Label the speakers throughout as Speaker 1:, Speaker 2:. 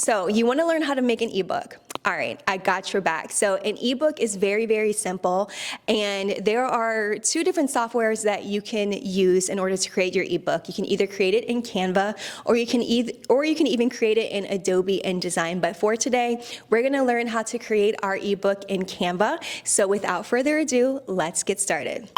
Speaker 1: So you want to learn how to make an ebook. All right, I got your back. So an ebook is very, very simple, and there are two different softwares that you can use in order to create your ebook. You can either create it in Canva, or you can even create it in Adobe InDesign. But for today, we're going to learn how to create our ebook in Canva. So without further ado, let's get started.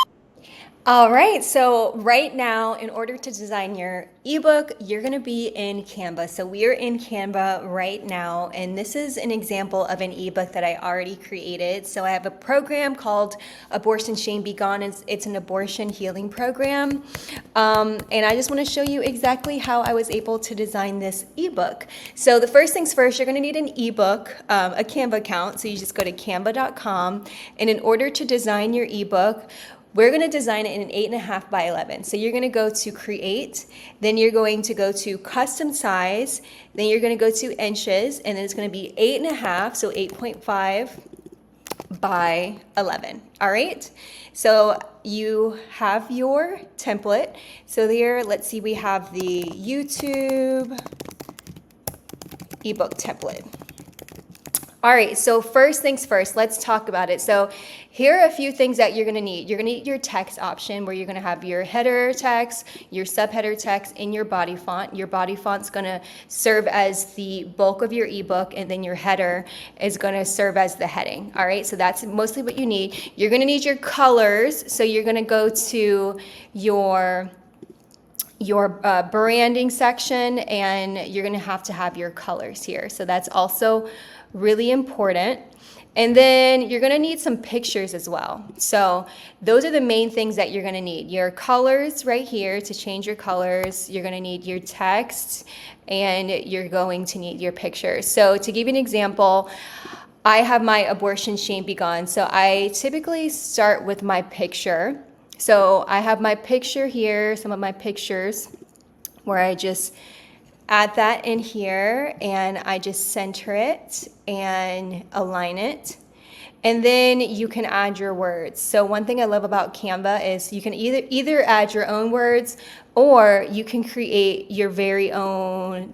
Speaker 1: All right, so right now, in order to design your ebook, you're gonna be in Canva. So we are in Canva right now, and this is an example of an ebook that I already created. So I have a program called Abortion Shame Be Gone. It's an abortion healing program. And I just wanna show you exactly how I was able to design this ebook. So the first things first, you're gonna need an ebook, a Canva account. So you just go to canva.com, and in order to design your ebook, we're going to design it in an 8.5 by 11. So you're going to go to create, then you're going to go to custom size, then you're going to go to inches, and then it's going to be 8.5, so 8.5 by 11. All right. So you have your template. So there, let's see, we have the YouTube ebook template. All right, so first things first, let's talk about it. So here are a few things that you're gonna need. You're gonna need your text option where you're gonna have your header text, your subheader text, and your body font. Your body font's gonna serve as the bulk of your ebook, and then your header is gonna serve as the heading. All right, so that's mostly what you need. You're gonna need your colors. So you're gonna go to your branding section, and you're gonna have to have your colors here. So that's also really important. And then you're gonna need some pictures as well. So those are the main things that you're gonna need. Your colors right here to change your colors. You're gonna need your text, and you're going to need your pictures. So to give you an example, I have my Abortion Shame Be Gone. So I typically start with my picture. So I have my picture here, some of my pictures, where I just add that in here, and I just center it and align it. And then you can add your words. So one thing I love about Canva is you can either add your own words, or you can create your very own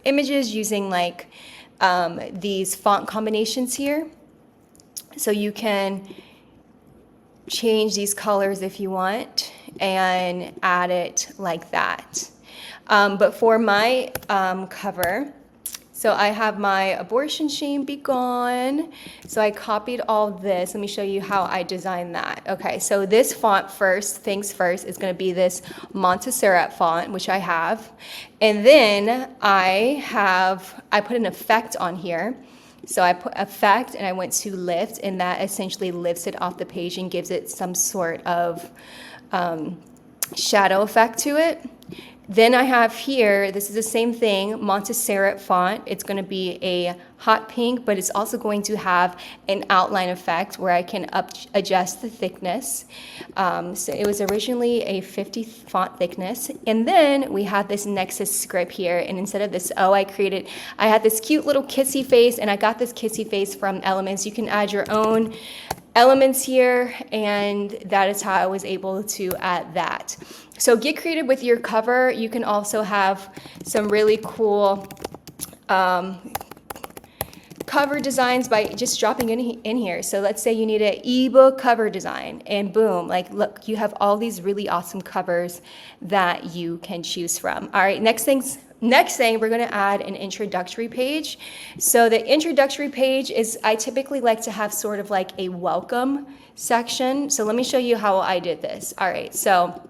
Speaker 1: images using like these font combinations here. So you can change these colors if you want and add it like that. But for my cover, so I have my Abortion Shame Be Gone. So I copied all this. Let me show you how I designed that. Okay, so this font, first things first, is going to be this Montserrat font, which I have. And then I put an effect on here. So I put effect, and I went to lift, and that essentially lifts it off the page and gives it some sort of shadow effect to it. Then I have here, this is the same thing, Montserrat font. It's going to be a hot pink, but it's also going to have an outline effect where I can adjust the thickness. So it was originally a 50 font thickness. And then we had this Nexus script here. And instead of this O, I had this cute little kissy face, and I got this kissy face from Elements. You can add your own elements here, and that is how I was able to add that. So get creative with your cover. You can also have some really cool cover designs by just dropping in here. So let's say you need an ebook cover design, and boom, like look, you have all these really awesome covers that you can choose from. All right, next thing, we're gonna add an introductory page. So the introductory page is, I typically like to have sort of like a welcome section. So let me show you how I did this. All right, so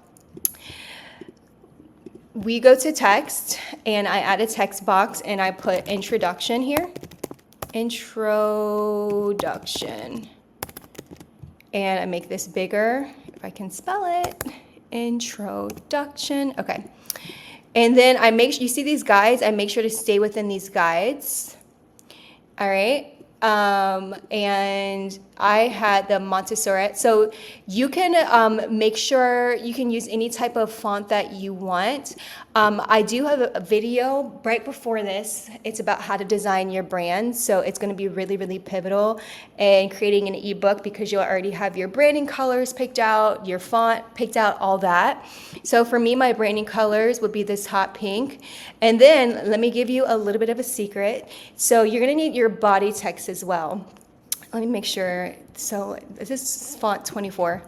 Speaker 1: we go to text, and I add a text box, and I put introduction here. Introduction. And I make this bigger, if I can spell it. Introduction. Okay. And then you see these guides, I make sure to stay within these guides. All right. And I had the Montessori. So you can make sure you can use any type of font that you want. I do have a video right before this. It's about how to design your brand. So it's going to be really, really pivotal in creating an ebook because you'll already have your branding colors picked out, your font picked out, all that. So for me, my branding colors would be this hot pink. And then let me give you a little bit of a secret. So you're going to need your body text as well. Let me make sure. So this is font 24.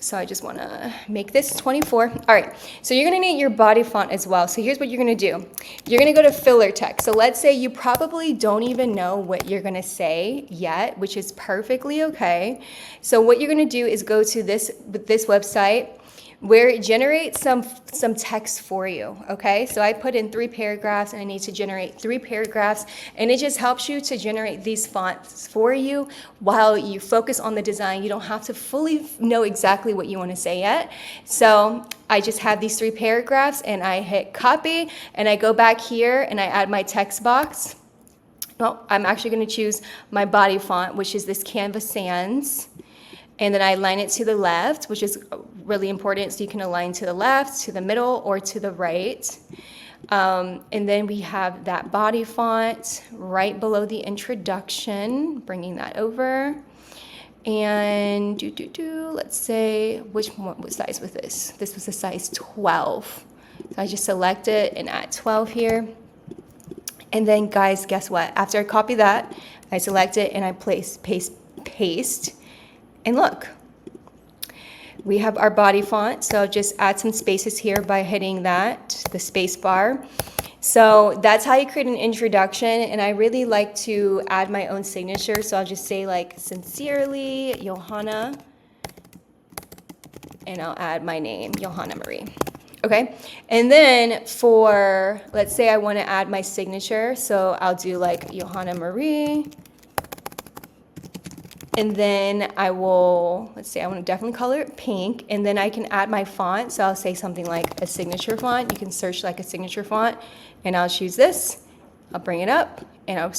Speaker 1: So I just want to make this 24. All right. So you're going to need your body font as well. So here's what you're going to do. You're going to go to filler text. So let's say you probably don't even know what you're going to say yet, which is perfectly okay. So what you're going to do is go to this website where it generates some text for you, okay? So I put in 3 paragraphs and I need to generate 3 paragraphs, and it just helps you to generate these fonts for you while you focus on the design. You don't have to fully know exactly what you want to say yet. So I just have these 3 paragraphs and I hit copy and I go back here and I add my text box. Well, I'm actually going to choose my body font, which is this Canva Sans. And then I align it to the left, which is really important. So you can align to the left, to the middle, or to the right. And then we have that body font right below the introduction, bringing that over. And let's say, which one was size with this? This was a size 12. So I just select it and add 12 here. And then guys, guess what? After I copy that, I select it and I paste. And look, we have our body font. So just add some spaces here by hitting that, the space bar. So that's how you create an introduction. And I really like to add my own signature. So I'll just say like, sincerely, Johanna. And I'll add my name, Johanna Marie. Okay. And then for, let's say I want to add my signature. So I'll do like Johanna Marie. And then I will, let's say I want to definitely color it pink, and then I can add my font. So I'll say something like a signature font. You can search like a signature font, and I'll choose this. I'll bring it up, and I'll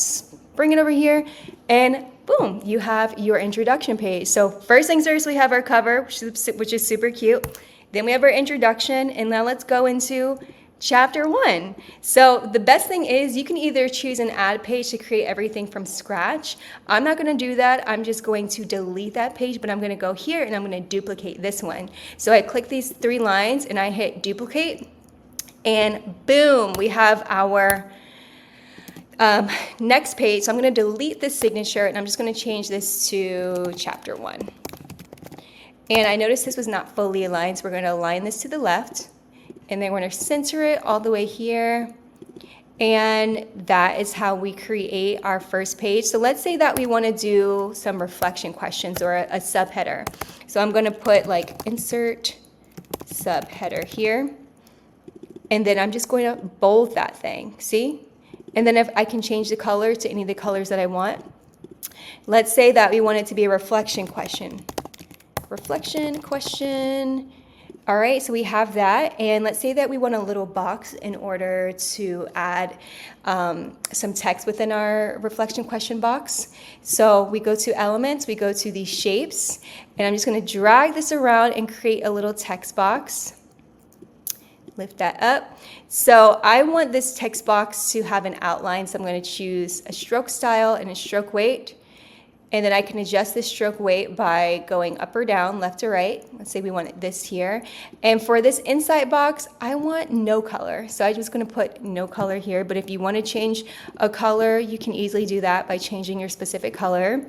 Speaker 1: bring it over here, and boom, you have your introduction page. So first things first, we have our cover, which is super cute. Then we have our introduction, and now let's go into Chapter 1. So the best thing is you can either choose an ad page to create everything from scratch. I'm not going to do that. I'm just going to delete that page, but I'm going to go here and I'm going to duplicate this one. So I click these 3 lines and I hit duplicate, and boom, we have our next page. So I'm going to delete this signature and I'm just going to change this to Chapter 1. And I noticed this was not fully aligned, so we're going to align this to the left. And then we're going to center it all the way here. And that is how we create our first page. So let's say that we want to do some reflection questions or a subheader. So I'm going to put like insert subheader here. And then I'm just going to bold that thing. See? And then if I can change the color to any of the colors that I want. Let's say that we want it to be a reflection question. Reflection question. All right, so we have that, and let's say that we want a little box in order to add some text within our reflection question box. So we go to elements, we go to these shapes, and I'm just going to drag this around and create a little text box. Lift that up. So I want this text box to have an outline, so I'm going to choose a stroke style and a stroke weight. And then I can adjust this stroke weight by going up or down, left or right. Let's say we want this here. And for this inside box, I want no color. So I'm just going to put no color here. But if you want to change a color, you can easily do that by changing your specific color.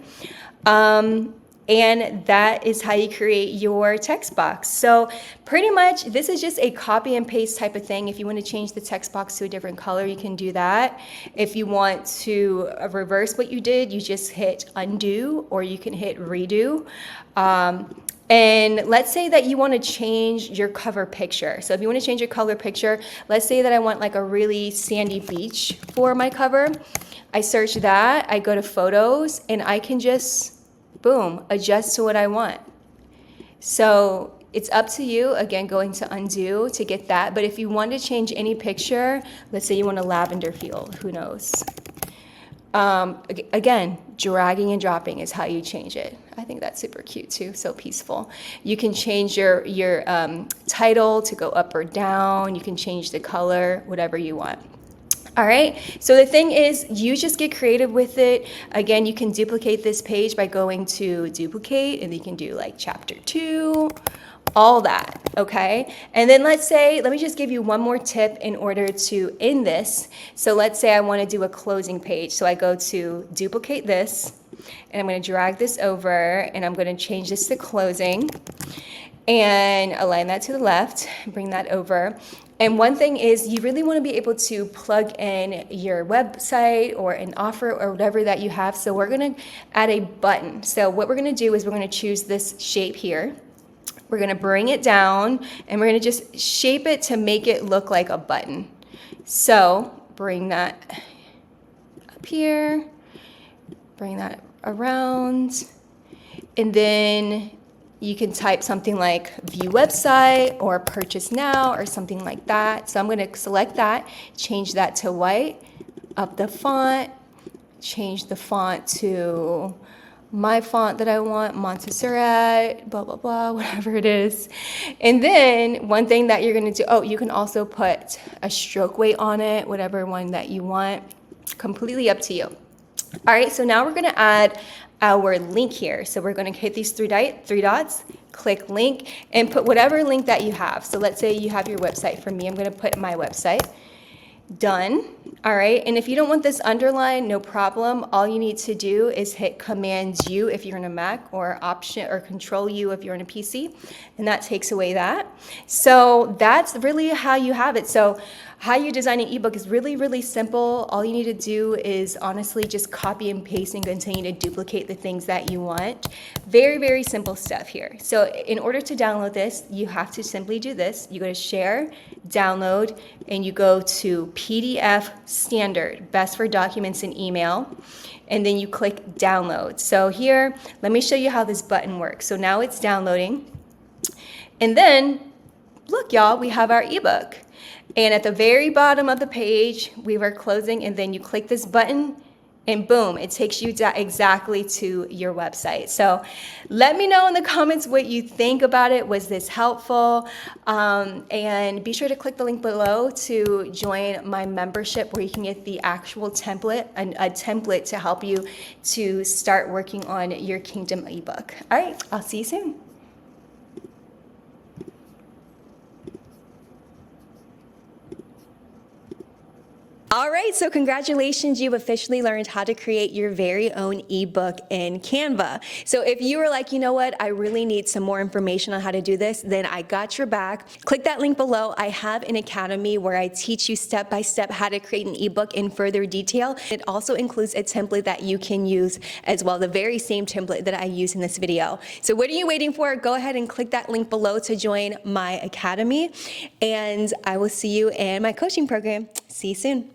Speaker 1: And that is how you create your text box. So pretty much this is just a copy and paste type of thing. If you want to change the text box to a different color, you can do that. If you want to reverse what you did, you just hit undo, or you can hit redo. And let's say that you want to change your cover picture. So if you want to change your color picture, let's say that I want like a really sandy beach for my cover. I search that, I go to photos, and I can just boom, adjust to what I want. So it's up to you, again, going to undo to get that. But if you want to change any picture, let's say you want a lavender field, who knows? Again, dragging and dropping is how you change it. I think that's super cute too, so peaceful. You can change your title to go up or down. You can change the color, whatever you want. All right, so the thing is, you just get creative with it. Again, you can duplicate this page by going to duplicate, and you can do like chapter 2, all that, okay? And then let me just give you one more tip in order to end this. So let's say I want to do a closing page. So I go to duplicate this, and I'm going to drag this over, and I'm going to change this to closing, and align that to the left, bring that over. And one thing is, you really want to be able to plug in your website or an offer or whatever that you have. So we're going to add a button. So what we're going to do is we're going to choose this shape here. We're going to bring it down, and we're going to just shape it to make it look like a button. So bring that up here, bring that around, and then you can type something like view website or purchase now or something like that. So I'm going to select that, change that to white, up the font, change the font to my font that I want, Montserrat, blah, blah, blah, whatever it is. And then one thing that you're going to do, you can also put a stroke weight on it, whatever one that you want, completely up to you. All right, so now we're going to add our link here. So we're going to hit these three dots, click link, and put whatever link that you have. So let's say you have your website. For me, I'm going to put my website. Done. All right, and if you don't want this underlined, no problem. All you need to do is hit Command U if you're in a Mac, or Option or Control U if you're in a PC, and that takes away that. So that's really how you have it. So how you design an ebook is really, really simple. All you need to do is honestly just copy and paste and continue to duplicate the things that you want. Very, very simple stuff here. So in order to download this, you have to simply do this. You go to Share, Download, and you go to PDF Standard, best for documents and email, and then you click Download. So here, let me show you how this button works. So now it's downloading, and then look, y'all, we have our ebook. And at the very bottom of the page, we were closing, and then you click this button, and boom, it takes you exactly to your website. So let me know in the comments what you think about it. Was this helpful? And be sure to click the link below to join my membership, where you can get the actual template, a template to help you to start working on your Kingdom ebook. All right, I'll see you soon. All right, so congratulations, you've officially learned how to create your very own ebook in Canva. So if you were like, you know what, I really need some more information on how to do this, then I got your back. Click that link below. I have an academy where I teach you step by step how to create an ebook in further detail. It also includes a template that you can use as well, the very same template that I use in this video. So what are you waiting for? Go ahead and click that link below to join my academy, and I will see you in my coaching program. See you soon.